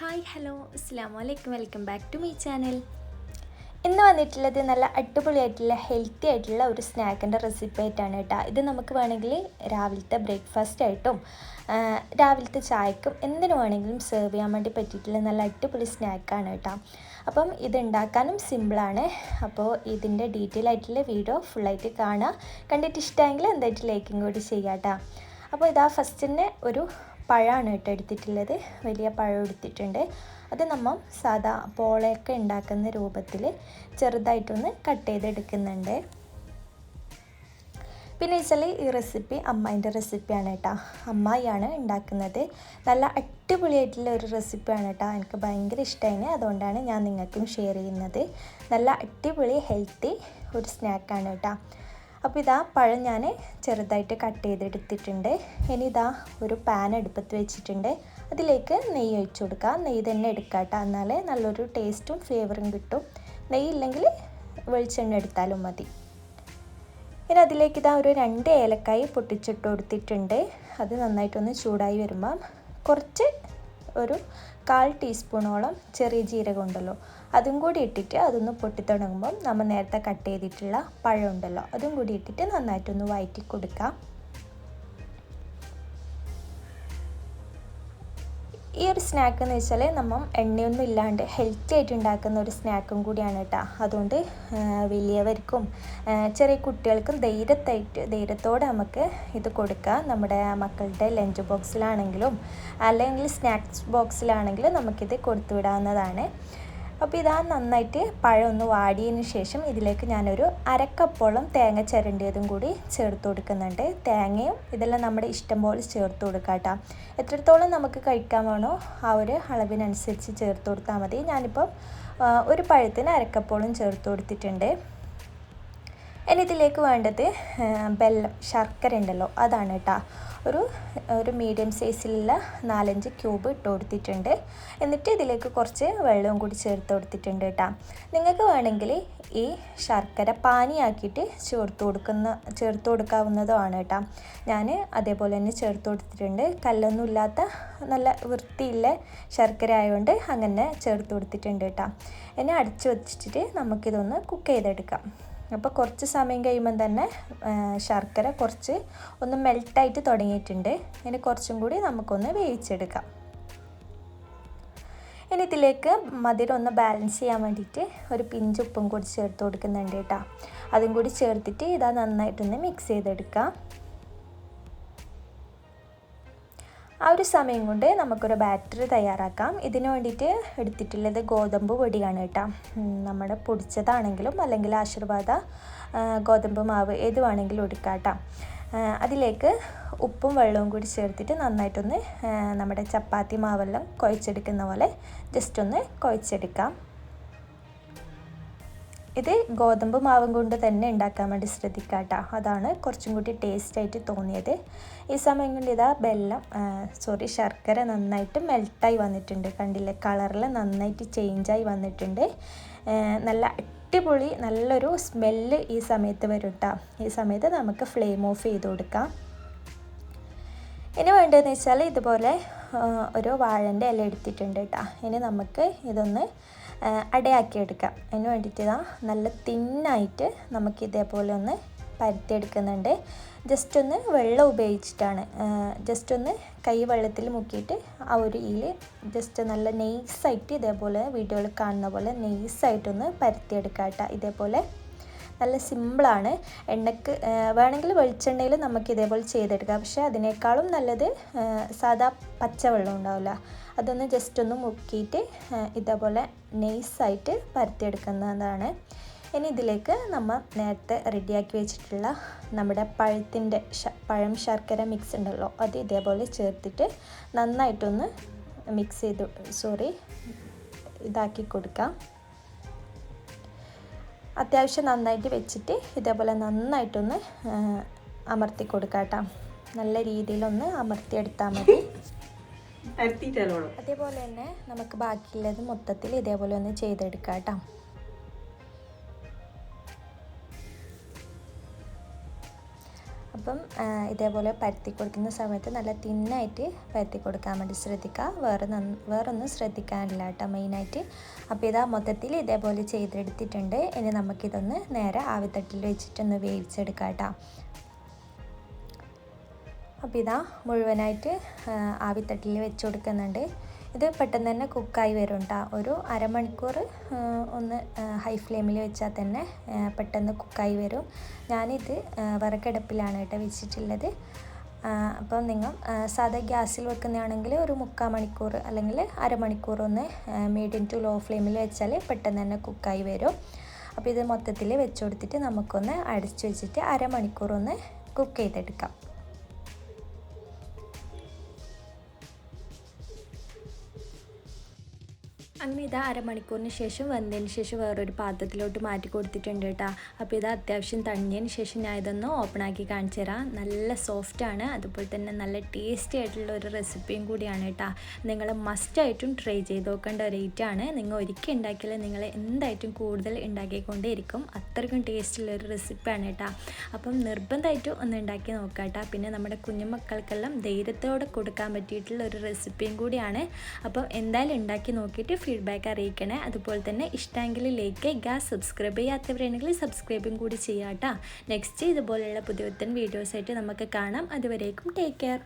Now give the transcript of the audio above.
Hi hello അസ്സാം വലൈക്കും welcome back to my channel. ഇന്ന് വന്നിട്ടുള്ളത് നല്ല അടിപൊളിയായിട്ടുള്ള ഹെൽത്തി ആയിട്ടുള്ള ഒരു സ്നാക്കിൻ്റെ റെസിപ്പി ആയിട്ടാണ് കേട്ടോ. ഇത് നമുക്ക് വേണമെങ്കിൽ രാവിലത്തെ ബ്രേക്ക്ഫാസ്റ്റ് ആയിട്ടും രാവിലത്തെ ചായക്കും എന്തിനു വേണമെങ്കിലും സെർവ് ചെയ്യാൻ വേണ്ടി പറ്റിയിട്ടുള്ള നല്ല അടിപൊളി സ്നാക്കാണ് കേട്ടോ. അപ്പം ഇത് ഉണ്ടാക്കാനും സിമ്പിളാണ്. അപ്പോൾ ഇതിൻ്റെ ഡീറ്റെയിൽ ആയിട്ടുള്ള വീഡിയോ ഫുള്ളായിട്ട് കാണുക. കണ്ടിട്ട് ഇഷ്ടമെങ്കിൽ എന്തായിട്ട് ലൈക്കും കൂടി ചെയ്യാം കേട്ടോ. അപ്പോൾ ഇതാ ഫസ്റ്റ് തന്നെ ഒരു പഴമാണ് കേട്ടോ എടുത്തിട്ടുള്ളത്. വലിയ പഴം എടുത്തിട്ടുണ്ട്. അത് നമ്മൾ സാധാ പോളയൊക്കെ ഉണ്ടാക്കുന്ന രൂപത്തിൽ ചെറുതായിട്ടൊന്ന് കട്ട് ചെയ്തെടുക്കുന്നുണ്ട്. പിന്നെ വെച്ചാൽ ഈ റെസിപ്പി അമ്മായിൻ്റെ റെസിപ്പിയാണ് കേട്ടോ. അമ്മായിയാണ് ഉണ്ടാക്കുന്നത്. നല്ല അടിപൊളിയായിട്ടുള്ള ഒരു റെസിപ്പിയാണ് കേട്ടോ. എനിക്ക് ഭയങ്കര ഇഷ്ടമാണ്. അതുകൊണ്ടാണ് ഞാൻ നിങ്ങൾക്കും ഷെയർ ചെയ്യുന്നത്. നല്ല അടിപൊളി ഹെൽത്തി ഒരു സ്നാക്കാണ് കേട്ടോ. അപ്പോൾ ഇതാ പഴം ഞാൻ ചെറുതായിട്ട് കട്ട് ചെയ്തെടുത്തിട്ടുണ്ട്. ഇനി ഇതാ ഒരു പാൻ അടുപ്പത്ത് വെച്ചിട്ടുണ്ട്. അതിലേക്ക് നെയ്യ് ഒഴിച്ച് കൊടുക്കുക. നെയ്യ് തന്നെ എടുക്കുക കേട്ടോ. എന്നാലേ നല്ലൊരു ടേസ്റ്റും ഫ്ലേവറും കിട്ടും. നെയ്യില്ലെങ്കിൽ വെളിച്ചെണ്ണ എടുത്താലും മതി. ഇനി അതിലേക്ക് ഇതാ ഒരു 2 ഏലക്കായ് പൊട്ടിച്ചിട്ട് കൊടുത്തിട്ടുണ്ട്. അത് നന്നായിട്ടൊന്ന് ചൂടായി വരുമ്പം കുറച്ച് ഒരു 1/4 ടീസ്പൂണോളം ചെറിയ ജീരകം ഉണ്ടല്ലോ അതും കൂടി ഇട്ടിട്ട് അതൊന്ന് പൊട്ടിത്തുടങ്ങുമ്പം നമ്മൾ നേരത്തെ കട്ട് ചെയ്തിട്ടുള്ള പഴം ഉണ്ടല്ലോ അതും കൂടി ഇട്ടിട്ട് നന്നായിട്ടൊന്ന് വഴറ്റി കൊടുക്കാം. ഈ ഒരു സ്നാക്ക് എന്ന് വെച്ചാൽ നമ്മൾ എണ്ണയൊന്നും ഇല്ലാണ്ട് ഹെൽത്തി ആയിട്ട് ഉണ്ടാക്കുന്ന ഒരു സ്നാക്കും കൂടിയാണ് കേട്ടോ. അതുകൊണ്ട് വലിയവർക്കും ചെറിയ കുട്ടികൾക്കും ധൈര്യത്തോടെ നമുക്ക് ഇത് കൊടുക്കാം. നമ്മുടെ മക്കളുടെ ലഞ്ച് ബോക്സിലാണെങ്കിലും അല്ലെങ്കിൽ സ്നാക്സ് ബോക്സിലാണെങ്കിലും നമുക്കിത് കൊടുത്തു വിടാവുന്നതാണ്. അപ്പോൾ ഇതാ നന്നായിട്ട് പഴം ഒന്ന് വാടിയതിന് ശേഷം ഇതിലേക്ക് ഞാനൊരു 1/2 കപ്പോളം തേങ്ങ ചിരണ്ടിയതും കൂടി ചേർത്ത് കൊടുക്കുന്നുണ്ട്. തേങ്ങയും ഇതെല്ലാം നമ്മുടെ ഇഷ്ടം പോലെ ചേർത്ത് കൊടുക്കാം കേട്ടോ. എത്രത്തോളം നമുക്ക് കഴിക്കാൻ വേണോ ആ ഒരു അളവിനനുസരിച്ച് ചേർത്ത് കൊടുത്താൽ മതി. ഞാനിപ്പം ഒരു പഴത്തിന് 1/2 കപ്പോളം ചേർത്ത് കൊടുത്തിട്ടുണ്ട്. ഇനി ഇതിലേക്ക് വേണ്ടത് വെല്ലം ശർക്കര ഉണ്ടല്ലോ അതാണ് കേട്ടോ. ഒരു മീഡിയം സൈസിലുള്ള 4-5 ക്യൂബ് ഇട്ട് കൊടുത്തിട്ടുണ്ട്. എന്നിട്ട് ഇതിലേക്ക് കുറച്ച് വെള്ളവും കൂടി ചേർത്ത് കൊടുത്തിട്ടുണ്ട് കേട്ടോ. നിങ്ങൾക്ക് വേണമെങ്കിൽ ഈ ശർക്കര പാനിയാക്കിയിട്ട് ചേർത്ത് കൊടുക്കാവുന്നതുമാണ് കേട്ടോ. ഞാൻ അതേപോലെ തന്നെ ചേർത്ത് കൊടുത്തിട്ടുണ്ട്. കല്ലൊന്നും ഇല്ലാത്ത നല്ല വൃത്തിയുള്ള ശർക്കര ആയതുകൊണ്ട് അങ്ങനെ ചേർത്ത് കൊടുത്തിട്ടുണ്ട് കേട്ടോ. ഇനി അടച്ചു വെച്ചിട്ട് നമുക്കിതൊന്ന് കുക്ക് ചെയ്തെടുക്കാം. അപ്പോൾ കുറച്ച് സമയം കഴിയുമ്പം തന്നെ ശർക്കര കുറച്ച് ഒന്ന് മെൽട്ടായിട്ട് തുടങ്ങിയിട്ടുണ്ട്. ഇനി കുറച്ചും കൂടി നമുക്കൊന്ന് വേവിച്ചെടുക്കാം. ഇനി ഇതിലേക്ക് മധുരം ഒന്ന് ബാലൻസ് ചെയ്യാൻ വേണ്ടിയിട്ട് ഒരു പിഞ്ച് ഉപ്പും കൂടി ചേർത്ത് കൊടുക്കുന്നുണ്ട് കേട്ടോ. അതും കൂടി ചേർത്തിട്ട് ഇതാ നന്നായിട്ടൊന്ന് മിക്സ് ചെയ്തെടുക്കാം. ആ ഒരു സമയം കൊണ്ട് നമുക്കൊരു ബാറ്ററി തയ്യാറാക്കാം. ഇതിന് വേണ്ടിയിട്ട് എടുത്തിട്ടുള്ളത് ഗോതമ്പ് പൊടിയാണ് കേട്ടോ. നമ്മുടെ പൊടിച്ചതാണെങ്കിലും അല്ലെങ്കിൽ ആശീർവാദ ഗോതമ്പ് മാവ് ഏത് വേണമെങ്കിലും എടുക്കാം കേട്ടോ. അതിലേക്ക് ഉപ്പും വെള്ളവും കൂടി ചേർത്തിട്ട് നന്നായിട്ടൊന്ന് നമ്മുടെ ചപ്പാത്തി മാവെല്ലാം കുഴച്ചെടുക്കുന്ന പോലെ ജസ്റ്റ് ഒന്ന് കുഴച്ചെടുക്കാം. ഇത് ഗോതമ്പ് മാവും കൊണ്ട് തന്നെ ഉണ്ടാക്കാൻ വേണ്ടി ശ്രദ്ധിക്കുക കേട്ടോ. അതാണ് കുറച്ചും കൂടി ടേസ്റ്റായിട്ട് തോന്നിയത്. ഈ സമയം കൊണ്ട് ഇതാ ശർക്കര നന്നായിട്ട് മെൽട്ടായി വന്നിട്ടുണ്ട്. കണ്ടില്ലേ, കളറിൽ നന്നായിട്ട് ചേഞ്ചായി വന്നിട്ടുണ്ട്. നല്ല അടിപൊളി നല്ലൊരു സ്മെല്ല് ഈ സമയത്ത് വരും കേട്ടോ. ഈ സമയത്ത് നമുക്ക് ഫ്ലെയിം ഓഫ് ചെയ്ത് കൊടുക്കാം. ഇനി വേണ്ടതെന്ന് വെച്ചാൽ ഇതുപോലെ ഒരു വാഴൻ്റെ ഇല എടുത്തിട്ടുണ്ട് കേട്ടോ. ഇനി നമുക്ക് ഇതൊന്ന് അടയാക്കിയെടുക്കാം. അതിന് വേണ്ടിയിട്ട് ഇതാ നല്ല തിന്നായിട്ട് നമുക്ക് ഇതേപോലെ ഒന്ന് പരത്തിയെടുക്കുന്നുണ്ട്. ജസ്റ്റ് ഒന്ന് വെള്ളം ഉപയോഗിച്ചിട്ടാണ്. ജസ്റ്റ് ഒന്ന് കൈ വെള്ളത്തിൽ മുക്കിയിട്ട് ആ ഒരു ജസ്റ്റ് നല്ല നെയ്സായിട്ട് ഇതേപോലെ വീഡിയോയിൽ കാണുന്ന പോലെ നെയ്സായിട്ടൊന്ന് പരത്തിയെടുക്കാം കേട്ടോ. ഇതേപോലെ നല്ല സിമ്പിളാണ്. എണ്ണയ്ക്ക് വേണമെങ്കിൽ വെളിച്ചെണ്ണയിൽ നമുക്ക് ഇതേപോലെ ചെയ്തെടുക്കാം. പക്ഷേ അതിനേക്കാളും നല്ലത് സാധാ പച്ചവെള്ളം ഉണ്ടാവില്ല, അതൊന്ന് ജസ്റ്റ് ഒന്ന് മുക്കിയിട്ട് ഇതേപോലെ നെയ്സായിട്ട് പരത്തിയെടുക്കുന്നതാണ്. ഇനി ഇതിലേക്ക് നമ്മൾ നേരത്തെ റെഡിയാക്കി വെച്ചിട്ടുള്ള നമ്മുടെ പഴം ശർക്കര മിക്സ് ഉണ്ടല്ലോ അത് ഇതേപോലെ ചേർത്തിട്ട് നന്നായിട്ടൊന്ന് ഇതാക്കി കൊടുക്കാം. അത്യാവശ്യം നന്നായിട്ട് വെച്ചിട്ട് ഇതേപോലെ നന്നായിട്ടൊന്ന് അമർത്തി കൊടുക്കാം കേട്ടോ. നല്ല രീതിയിലൊന്ന് അമർത്തിയെടുത്താൽ മതി. അതേപോലെ തന്നെ നമുക്ക് ബാക്കിയുള്ളത് മൊത്തത്തിൽ ഇതേപോലെ ഒന്ന് ചെയ്തെടുക്കാം കേട്ടോ. അപ്പോൾ അപ്പം ഇതേപോലെ പരത്തി കൊടുക്കുന്ന സമയത്ത് നല്ല തിന്നായിട്ട് പരത്തി കൊടുക്കാൻ വേണ്ടി ശ്രദ്ധിക്കുക. വേറൊന്നും ശ്രദ്ധിക്കാനില്ല കേട്ടോ മെയിനായിട്ട്. അപ്പോൾ ഇതാ മൊത്തത്തിൽ ഇതേപോലെ ചെയ്തെടുത്തിട്ടുണ്ട്. ഇനി നമുക്കിതൊന്ന് നേരെ ആവിത്തട്ടിൽ വെച്ചിട്ടൊന്ന് വേവിച്ചെടുക്കാം കേട്ടോ. അപ്പോൾ ഇതാ മുഴുവനായിട്ട് ആവിത്തട്ടിൽ വെച്ച് കൊടുക്കുന്നുണ്ട്. ഇത് പെട്ടെന്ന് തന്നെ കുക്കായി വരും കേട്ടോ. ഒരു അരമണിക്കൂർ ഒന്ന് ഹൈ ഫ്ലെയിമിൽ വെച്ചാൽ തന്നെ പെട്ടെന്ന് കുക്കായി വരും. ഞാനിത് വിറകടുപ്പിലാണ് കേട്ടോ വെച്ചിട്ടുള്ളത്. അപ്പം നിങ്ങൾ സാധാ ഗ്യാസിൽ വെക്കുന്നതാണെങ്കിൽ ഒരു 3/4 മണിക്കൂർ അല്ലെങ്കിൽ അരമണിക്കൂർ ഒന്ന് മീഡിയം ടു ലോ ഫ്ലെയിമിൽ വെച്ചാൽ പെട്ടെന്ന് തന്നെ കുക്കായി വരും. അപ്പോൾ ഇത് മൊത്തത്തിൽ വെച്ച് കൊടുത്തിട്ട് നമുക്കൊന്ന് അടച്ചു വെച്ചിട്ട് അരമണിക്കൂർ ഒന്ന് കുക്ക് ചെയ്തെടുക്കാം. അങ്ങനെ ഇതാ അരമണിക്കൂറിന് ശേഷം വന്നതിന് ശേഷം വേറൊരു പാത്രത്തിലോട്ട് മാറ്റി കൊടുത്തിട്ടുണ്ട് കേട്ടോ. അപ്പോൾ ഇത് അത്യാവശ്യം തണിഞ്ഞതിന് ശേഷം ഞാൻ ഇതൊന്ന് ഓപ്പൺ ആക്കി കാണിച്ചു തരാം. നല്ല സോഫ്റ്റാണ്, അതുപോലെ തന്നെ നല്ല ടേസ്റ്റി ആയിട്ടുള്ള ഒരു റെസിപ്പിയും കൂടിയാണ് കേട്ടോ. നിങ്ങൾ മസ്റ്റായിട്ടും ട്രൈ ചെയ്ത് നോക്കേണ്ട ഒരു ഐറ്റമാണ്. നിങ്ങൾ ഒരിക്കൽ ഉണ്ടാക്കിയാൽ നിങ്ങൾ എന്തായിട്ടും കൂടുതൽ ഉണ്ടാക്കിക്കൊണ്ടേയിരിക്കും. അത്രയ്ക്കും ടേസ്റ്റുള്ളൊരു റെസിപ്പിയാണ് കേട്ടോ. അപ്പം നിർബന്ധമായിട്ടും ഒന്ന് ഉണ്ടാക്കി നോക്കാം കേട്ടോ. പിന്നെ നമ്മുടെ കുഞ്ഞുമക്കൾക്കെല്ലാം ധൈര്യത്തോടെ കൊടുക്കാൻ പറ്റിയിട്ടുള്ള ഒരു റെസിപ്പിയും കൂടിയാണ്. അപ്പം എന്തായാലും ഉണ്ടാക്കി നോക്കിയിട്ട് ഫീഡ്ബാക്ക് അറിയിക്കണേ. അതുപോലെ തന്നെ ഇഷ്ടമെങ്കിൽ ലൈക്ക് ചെയ്യുക, സബ്സ്ക്രൈബ് ചെയ്യാത്തവരാണെങ്കിൽ സബ്സ്ക്രൈബും കൂടി ചെയ്യാം കേട്ടോ. നെക്സ്റ്റ് ഇതുപോലെയുള്ള പുതിയ വീഡിയോസായിട്ട് നമുക്ക് കാണാം. അതുവരേക്കും ടേക്ക് കെയർ.